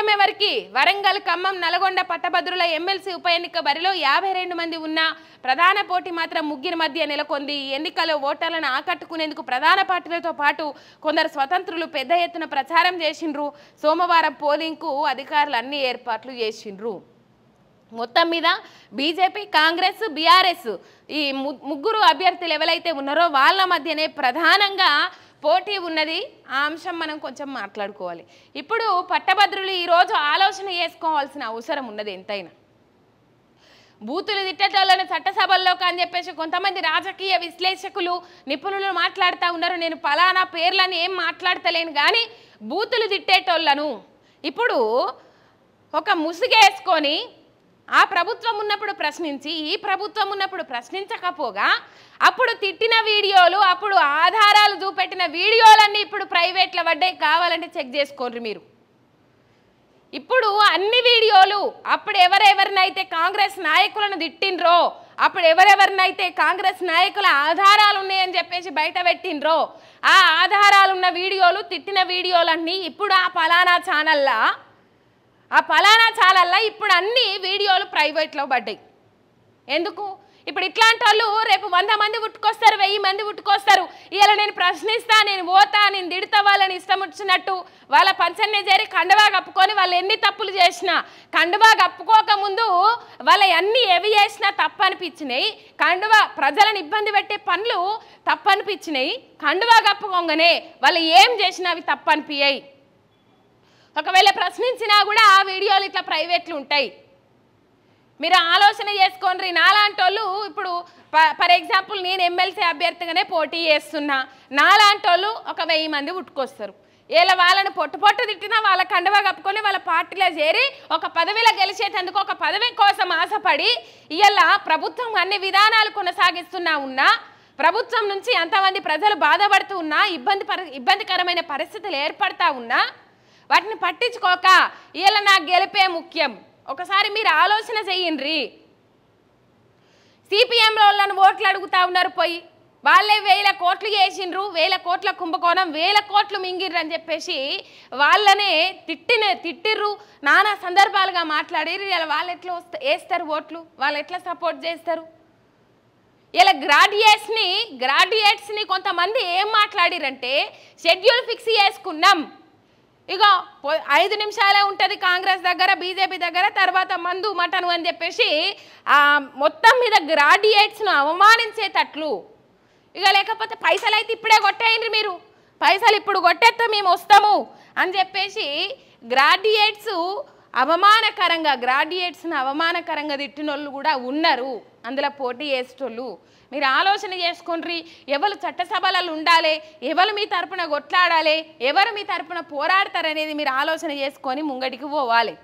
నష్టం ఎవరికి? వరంగల్, ఖమ్మం, నల్గొండ పట్టభద్రుల ఎమ్మెల్సీ ఉప ఎన్నిక బరిలో 52 మంది ఉన్న ప్రధాన పోటీ మాత్రం ముగ్గురి మధ్య నెలకొంది. ఎన్నికల్లో ఓటర్లను ఆకట్టుకునేందుకు ప్రధాన పార్టీలతో పాటు కొందరు స్వతంత్రులు పెద్ద ఎత్తున ప్రచారం చేసిండ్రు. సోమవారం పోలింగ్కు అధికారులు అన్ని ఏర్పాట్లు చేసిండ్రు. మొత్తం మీద బీజేపీ, కాంగ్రెస్, బీఆర్ఎస్ ఈ ముగ్గురు అభ్యర్థులు ఎవరైతే ఉన్నారో వాళ్ళ మధ్యనే ప్రధానంగా పోటీ ఉన్నది. ఆ అంశం మనం కొంచెం మాట్లాడుకోవాలి. ఇప్పుడు పట్టభద్రులు ఈరోజు ఆలోచన చేసుకోవాల్సిన అవసరం ఉన్నది ఎంతైనా. బూతులు తిట్టేటోళ్ళను చట్టసభల్లోకి అని చెప్పేసి కొంతమంది రాజకీయ విశ్లేషకులు, నిపుణులు మాట్లాడుతూ ఉన్నారు. నేను పలానా పేర్లను ఏం మాట్లాడతలేను, కానీ బూతులు తిట్టేటోళ్ళను ఇప్పుడు ఒక ముసుగేసుకొని ఆ ప్రభుత్వం ఉన్నప్పుడు ప్రశ్నించి ఈ ప్రభుత్వం ఉన్నప్పుడు ప్రశ్నించకపోగా అప్పుడు తిట్టిన వీడియోలు, అప్పుడు ఆధారాలు చూపెట్టిన వీడియోలన్నీ ఇప్పుడు ప్రైవేట్లో పడ్డాయి. కావాలంటే చెక్ చేసుకోండి మీరు. ఇప్పుడు అన్ని వీడియోలు అప్పుడు ఎవరెవరినైతే కాంగ్రెస్ నాయకులను తిట్టిండ్రో, అప్పుడు ఎవరెవరినైతే కాంగ్రెస్ నాయకుల ఆధారాలు ఉన్నాయని చెప్పేసి బయట పెట్టిండ్రో ఆ ఆధారాలున్న వీడియోలు, తిట్టిన వీడియోలన్నీ ఇప్పుడు ఆ పలానా ఛానల్లో ఇప్పుడు అన్ని వీడియోలు ప్రైవేట్లో పడ్డాయి. ఎందుకు? ఇప్పుడు ఇట్లాంటి వాళ్ళు రేపు 100 మంది పుట్టుకొస్తారు, 1000 మంది పుట్టుకొస్తారు. ఇలా నేను ప్రశ్నిస్తా, నేను పోతా, నేను తిడతా, వాళ్ళని ఇష్టం వచ్చినట్టు వాళ్ళ పంచన్నే చేరి కండువా కప్పుకొని వాళ్ళు ఎన్ని తప్పులు చేసినా, కండువా కప్పుకోకముందు వాళ్ళ అన్ని ఏవి చేసినా తప్పు అనిపించినాయి. కండువా ప్రజలను ఇబ్బంది పెట్టే పనులు తప్పు అనిపించినాయి. కండువా కప్పుకోగానే వాళ్ళు ఏం చేసినా అవి తప్పు అనిపించాయి. ఒకవేళ ప్రశ్నించినా కూడా ఆ వీడియోలు ఇట్లా ప్రైవేట్లు ఉంటాయి. మీరు ఆలోచన చేసుకోండి. నాలాంటి వాళ్ళు ఇప్పుడు ఫర్ ఎగ్జాంపుల్ నేను ఎమ్మెల్సీ అభ్యర్థిగానే పోటీ చేస్తున్నా. నాలాంటి వాళ్ళు ఒక 1000 మంది పుట్టుకొస్తారు. ఇలా వాళ్ళని పొట్టు తిట్టినా వాళ్ళ కండువా కప్పుకొని వాళ్ళ పార్టీలో చేరి ఒక పదవిలో గెలిచేటందుకు, ఒక పదవి కోసం ఆశపడి ఇలా ప్రభుత్వం అన్ని విధానాలు కొనసాగిస్తున్నా ఉన్నా, ప్రభుత్వం నుంచి ఎంతమంది ప్రజలు బాధపడుతూ ఉన్నా, ఇబ్బందికరమైన పరిస్థితులు ఏర్పడతా ఉన్నా వాటిని పట్టించుకోక ఇలా నాకు గెలిపే ముఖ్యం. ఒకసారి మీరు ఆలోచన చెయ్యండి. సిపిఎంలో వాళ్ళని ఓట్లు అడుగుతా ఉన్నారు, పోయి వాళ్ళే 1000 కోట్లు చేసిండ్రు, 1000 కోట్ల కుంభకోణం, 1000 కోట్లు మింగిర్రు అని చెప్పేసి వాళ్ళనే తిట్టిర్రు, నానా సందర్భాలుగా మాట్లాడిర్రు. ఇలా వాళ్ళు ఎట్లా వేస్తారు ఓట్లు? వాళ్ళు ఎట్లా సపోర్ట్ చేస్తారు? ఇలా గ్రాడ్యుయేట్స్ని కొంతమంది ఏం మాట్లాడిరంటే షెడ్యూల్ ఫిక్స్ చేసుకున్నాం, ఇగో 5 నిమిషాలే ఉంటుంది కాంగ్రెస్ దగ్గర, బీజేపీ దగ్గర, తర్వాత మందు మటను అని చెప్పేసి మొత్తం మీద గ్రాడ్యుయేట్స్ను అవమానించేటట్లు. ఇక లేకపోతే పైసలు అయితే ఇప్పుడే కొట్టేయండి, మీరు పైసలు ఇప్పుడు కొట్టేస్తే మేము వస్తాము అని చెప్పేసి గ్రాడ్యుయేట్స్ను అవమానకరంగా తిట్టినోళ్ళు కూడా ఉన్నారు అందులో పోటీ చేసేటోళ్ళు. మీరు ఆలోచన చేసుకోండి. ఎవరు చట్టసభలలో ఉండాలి, ఎవరు మీ తరపున కొట్లాడాలి, ఎవరు మీ తరపున పోరాడతారనేది మీరు ఆలోచన చేసుకొని ముంగడికి పోవాలి.